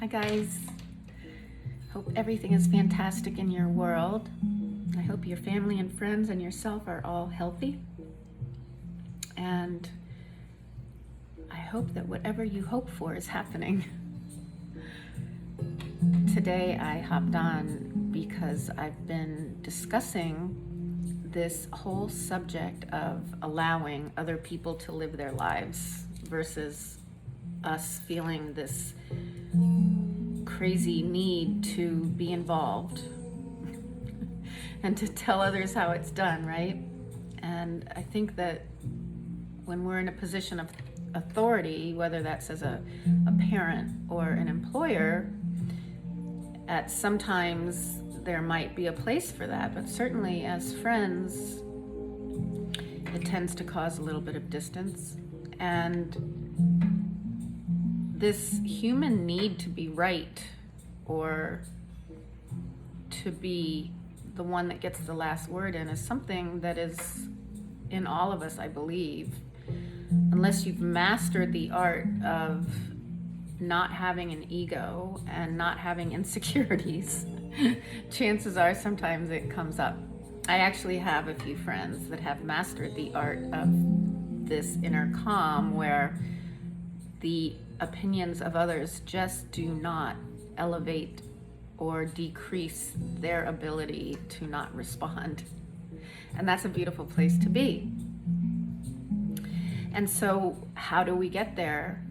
Hi guys, hope everything is fantastic in your world. I hope your family and friends and yourself are all healthy. And I hope that whatever you hope for is happening. Today I hopped on because I've been discussing this whole subject of allowing other people to live their lives versus us feeling this crazy need to be involved and to tell others how it's done, right? And I think that when we're in a position of authority, whether that's as a parent or an employer, sometimes there might be a place for that, but certainly as friends, it tends to cause a little bit of distance. And this human need to be right or to be the one that gets the last word in is something that is in all of us, I believe. Unless you've mastered the art of not having an ego and not having insecurities, chances are sometimes it comes up. I actually have a few friends that have mastered the art of this inner calm where the opinions of others just do not elevate or decrease their ability to not respond. And that's a beautiful place to be. And so how do we get there?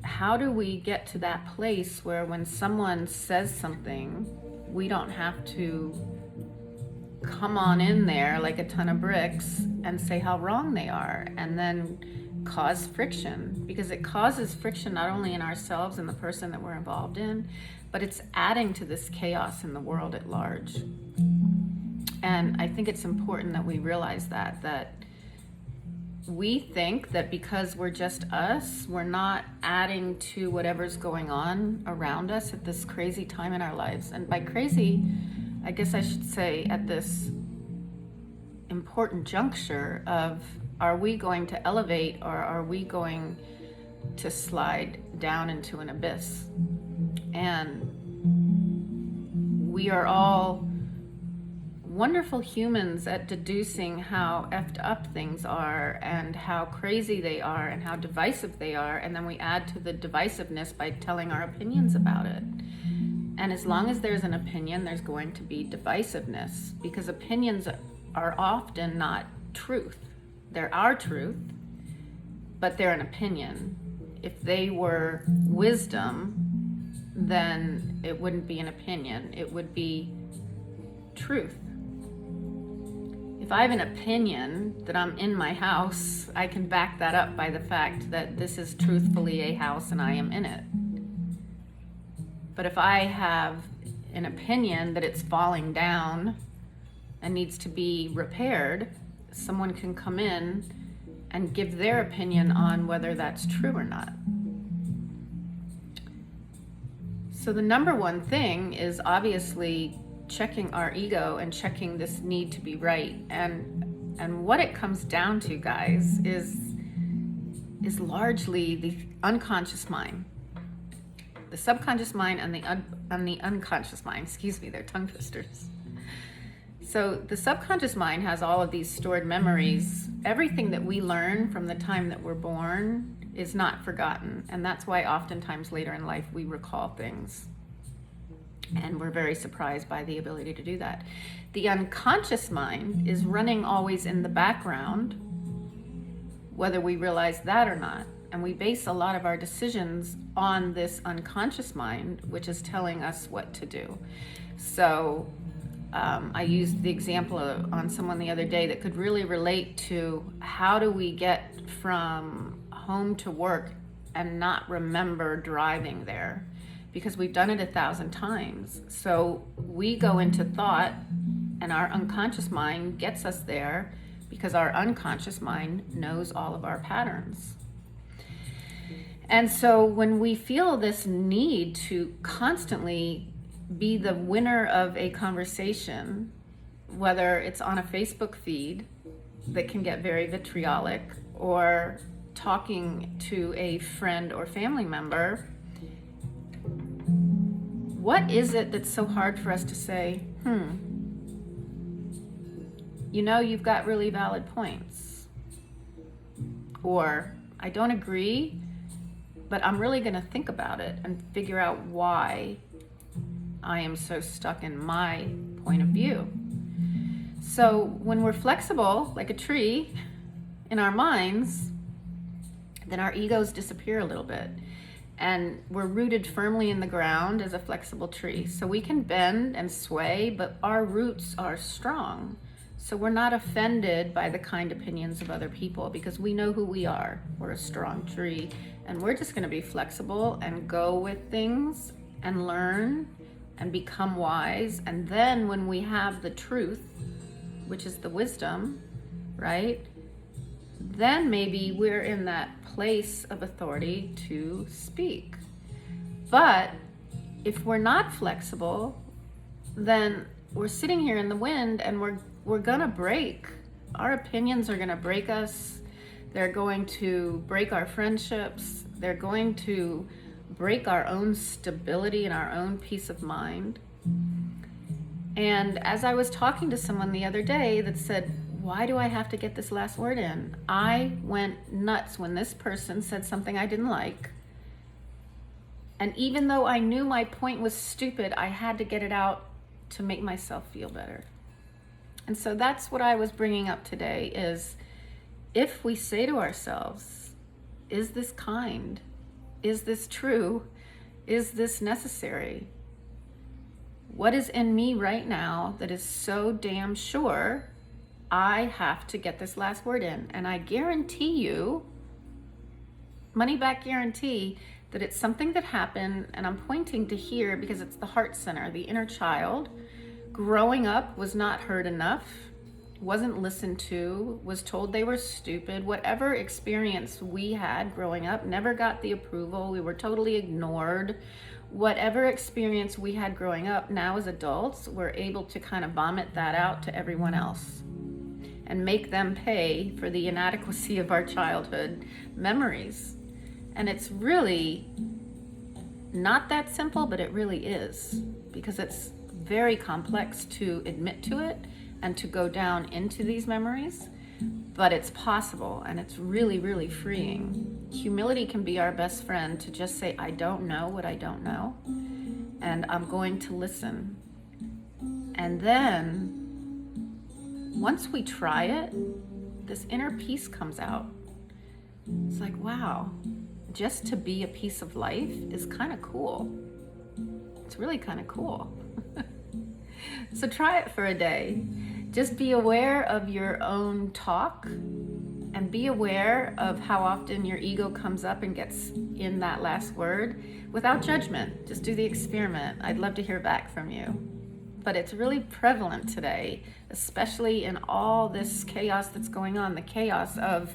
How do we get to that place where when someone says something, we don't have to come on in there like a ton of bricks and say how wrong they are and then cause friction? Because it causes friction not only in ourselves and the person that we're involved in, but it's adding to this chaos in the world at large. And I think it's important that we realize that we think that because we're just us, we're not adding to whatever's going on around us at this crazy time in our lives. And by crazy, I guess I should say at this important juncture of, are we going to elevate or are we going to slide down into an abyss? And we are all wonderful humans at deducing how effed up things are and how crazy they are and how divisive they are, and then we add to the divisiveness by telling our opinions about it. And as long as there's an opinion, there's going to be divisiveness, because opinions are often not truth. They're our truth, but they're an opinion. If they were wisdom, then it wouldn't be an opinion, it would be truth. If I have an opinion that I'm in my house, I can back that up by the fact that this is truthfully a house and I am in it. But if I have an opinion that it's falling down and needs to be repaired, someone can come in and give their opinion on whether that's true or not. So the number one thing is obviously checking our ego and checking this need to be right. And what it comes down to, guys, is largely the unconscious mind. The subconscious mind and the unconscious mind, they're tongue twisters. So the subconscious mind has all of these stored memories. Everything that we learn from the time that we're born is not forgotten. And that's why oftentimes later in life we recall things. And we're very surprised by the ability to do that. The unconscious mind is running always in the background, whether we realize that or not. And we base a lot of our decisions on this unconscious mind, which is telling us what to do. So I used the example on someone the other day that could really relate to how do we get from home to work and not remember driving there, because we've done it 1,000 times. So we go into thought and our unconscious mind gets us there because our unconscious mind knows all of our patterns. And so when we feel this need to constantly be the winner of a conversation, whether it's on a Facebook feed that can get very vitriolic or talking to a friend or family member, what is it that's so hard for us to say, you know, you've got really valid points, or I don't agree, but I'm really going to think about it and figure out why I am so stuck in my point of view. So when we're flexible, like a tree, in our minds, then our egos disappear a little bit. And we're rooted firmly in the ground as a flexible tree. So we can bend and sway, but our roots are strong. So we're not offended by the kind opinions of other people because we know who we are. We're a strong tree, and we're just going to be flexible and go with things and learn and become wise. And then when we have the truth, which is the wisdom, right? Then maybe we're in that place of authority to speak. But if we're not flexible, then we're sitting here in the wind and we're gonna break. Our opinions are gonna break us. They're going to break our friendships. They're going to break our own stability and our own peace of mind. And as I was talking to someone the other day that said, why do I have to get this last word in? I went nuts when this person said something I didn't like. And even though I knew my point was stupid, I had to get it out to make myself feel better. And so that's what I was bringing up today is, if we say to ourselves, is this kind? Is this true? Is this necessary? What is in me right now that is so damn sure I have to get this last word in? And I guarantee you, money back guarantee, that it's something that happened, and I'm pointing to here because it's the heart center, the inner child. Growing up was not heard enough, wasn't listened to, was told they were stupid. Whatever experience we had growing up, never got the approval. We were totally ignored. Whatever experience we had growing up, now as adults, we're able to kind of vomit that out to everyone else and make them pay for the inadequacy of our childhood memories. And it's really not that simple, but it really is, because it's very complex to admit to it and to go down into these memories, but it's possible, and it's really, really freeing. Humility can be our best friend, to just say, I don't know what I don't know, and I'm going to listen. And then once we try it, this inner peace comes out. It's like, wow, just to be a piece of life is kind of cool. It's really kind of cool. So try it for a day. Just be aware of your own talk, and be aware of how often your ego comes up and gets in that last word without judgment. Just do the experiment. I'd love to hear back from you. But it's really prevalent today, especially in all this chaos that's going on, the chaos of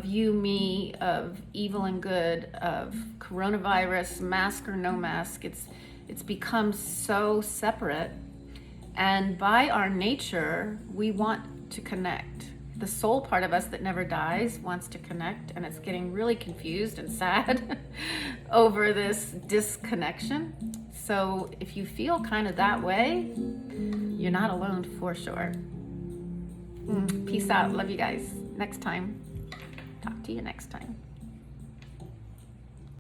you, me, of evil and good, of coronavirus, mask or no mask. It's become so separate. And by our nature, we want to connect. The soul part of us that never dies wants to connect, and it's getting really confused and sad over this disconnection. So if you feel kind of that way, you're not alone for sure. Peace out. Love you guys. Next time. Talk to you next time.